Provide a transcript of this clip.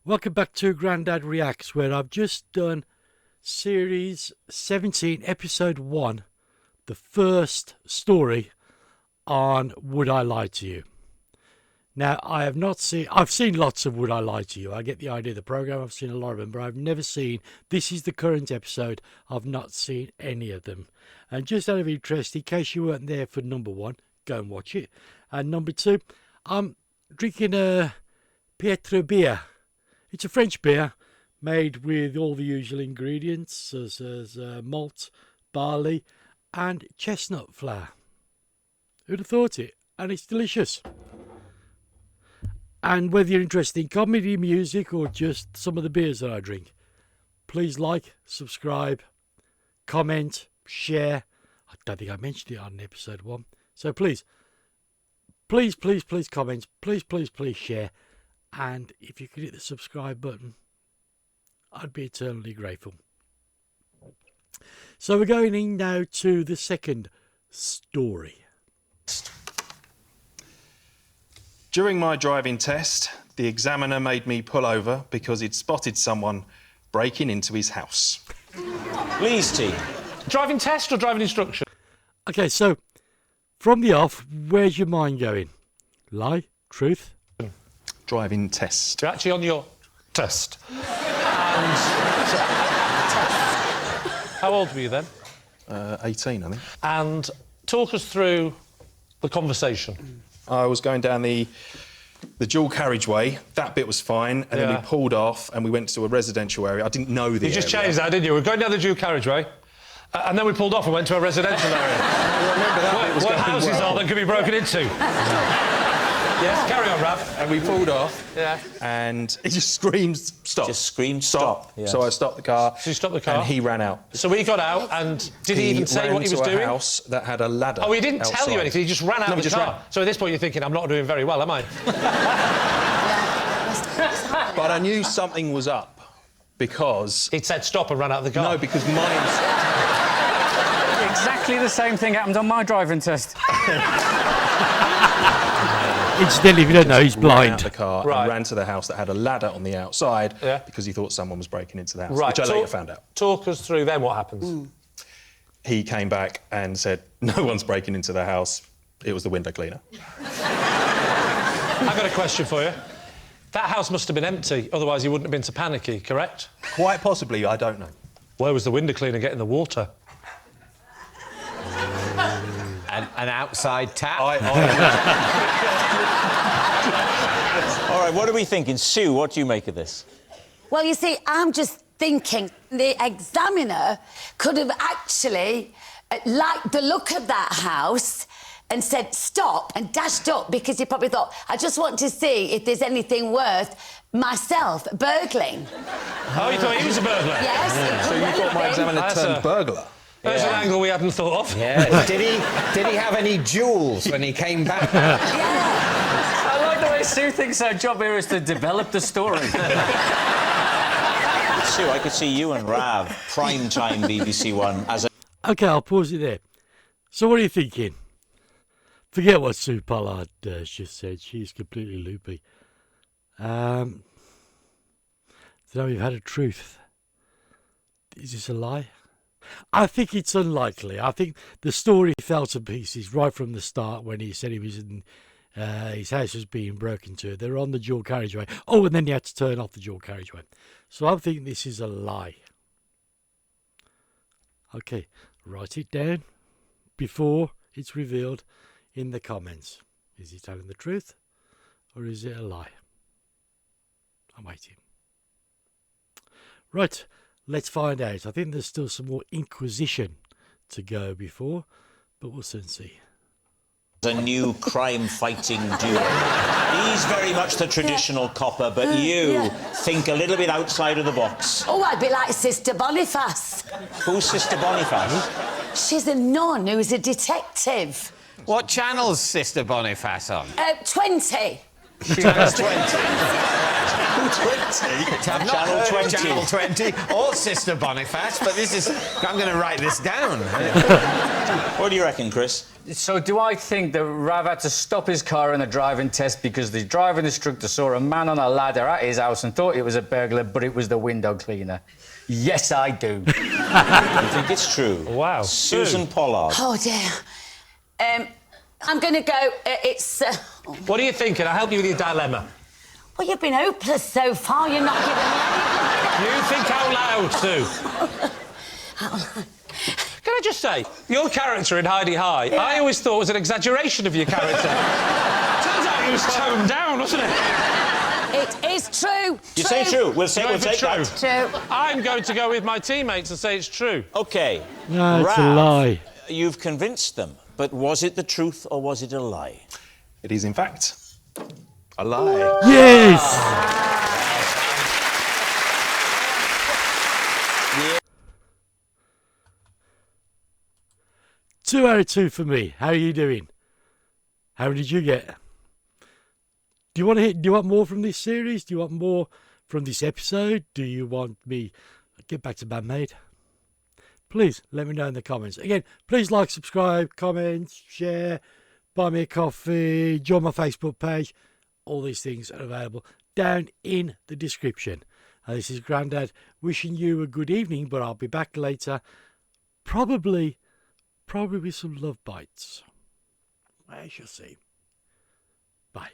Welcome back to Grandad Reacts, where I've just done Series 17, Episode 1, the first story on Would I Lie to You. Now, I've seen lots of Would I Lie to You. I get the idea of the programme, I've seen a lot of them, but I've never seen, this is the current episode, I've not seen any of them. And just out of interest, in case you weren't there for number 1, go and watch it. And number 2, I'm drinking a Pietro beer. It's a French beer made with all the usual ingredients, as malt, barley and chestnut flour. Who'd have thought it? And it's delicious. And whether you're interested in comedy, music or just some of the beers that I drink, please like, subscribe, comment, share. I don't think I mentioned it on episode 1. So please comment, please share. And if you could hit the subscribe button, I'd be eternally grateful. So we're going in now to the second story. During my driving test, the examiner made me pull over because he'd spotted someone breaking into his house. Please, T. Driving test or driving instruction? Okay, so from the off, where's your mind going? Lie? Truth? Driving test. You're actually on your test. And how old were you then? 18, I think. And talk us through the conversation. I was going down the dual carriageway. That bit was fine, and then we pulled off and we went to a residential area. I didn't know the area. You just changed that, didn't you? We're going down the dual carriageway, and then we pulled off and went to a residential area. I remember that bit was what going houses well. are that could be broken into? Yes, carry on, Rav. And we pulled off, and he just screamed, stop. Just screamed, stop. Yes. So I stopped the car. So you stopped the car? And he ran out. So we got out, and did he even say what he was ran to doing? a house that had a ladder. Oh, he didn't outside. tell you anything, he just ran out of the car. So at this point you're thinking, I'm not doing very well, am I? But I knew something was up, because... He'd said stop and ran out of the car. No, because mine's... Exactly the same thing happened on my driving test. Incidentally, if you don't know, he's blind. Ran out the car and ran to the house that had a ladder on the outside because he thought someone was breaking into the house, which I later found out. Talk us through then what happens. He came back and said, no one's breaking into the house. It was the window cleaner. I've got a question for you. That house must have been empty, otherwise he wouldn't have been so panicky, correct? Quite possibly, I don't know. Where was the window cleaner getting the water? An outside tap? All right, what are we thinking? Sue, what do you make of this? Well, you see, I'm just thinking the examiner could have actually liked the look of that house and said stop and dashed up because he probably thought, I just want to see if there's anything worth myself burgling. Oh, you thought he was a burglar? Yes. So you thought my examiner turned burglar? There's an angle we hadn't thought of. Yeah. Did he have any jewels when he came back? I like the way Sue thinks our job here is to develop the story. Sue, I could see you and Rav, primetime BBC One, as a... Okay, I'll pause it there. So what are you thinking? Forget what Sue Pollard just said. She's completely loopy. So now we've had a truth. Is this a lie? I think it's unlikely. I think the story fell to pieces right from the start when he said he was in his house was being broken into. They were on the dual carriageway. Oh, and then he had to turn off the dual carriageway. So I think this is a lie. Okay, write it down before it's revealed in the comments. Is he telling the truth or is it a lie? I'm waiting. Right. Let's find out. I think there's still some more inquisition to go before, but we'll soon see. A new crime-fighting duo. He's very much the traditional copper, but you think a little bit outside of the box. Oh, I'd be like Sister Boniface. Who's Sister Boniface? She's a nun who's a detective. What channel's Sister Boniface on? 20. She was 20. I've not Channel heard of 20. Channel 20 or Sister Boniface, but this is... I'm going to write this down. What do you reckon, Chris? So do I think that Rav had to stop his car in a driving test because the driving instructor saw a man on a ladder at his house and thought it was a burglar, but it was the window cleaner? Yes, I do. You think it's true? Wow. Susan Pollard. Oh, dear. I'm going to go... it's... What are you thinking? I'll help you with your dilemma. Well, you've been hopeless so far. You're not giving me anything. You think out loud, Sue. Can I just say, your character in Heidi High, Yeah. I always thought was an exaggeration of your character. Turns out it was toned down, wasn't it? It is true. You say true. We'll say Going we'll for take true. that. True. I'm going to go with my teammates and say it's true. OK. No, it's a Rav, lie. You've convinced them, but was it the truth or was it a lie? It is, in fact, a lie. Yes! 2 out of 2 for me. How are you doing? How did you get? Do you want more from this series? Do you want more from this episode? Do you want me get back to Bandmade? Please let me know in the comments. Again, please like, subscribe, comment, share, buy me a coffee, join my Facebook page. All these things are available down in the description. And this is Grandad wishing you a good evening, but I'll be back later. Probably with some love bites. I shall see. Bye.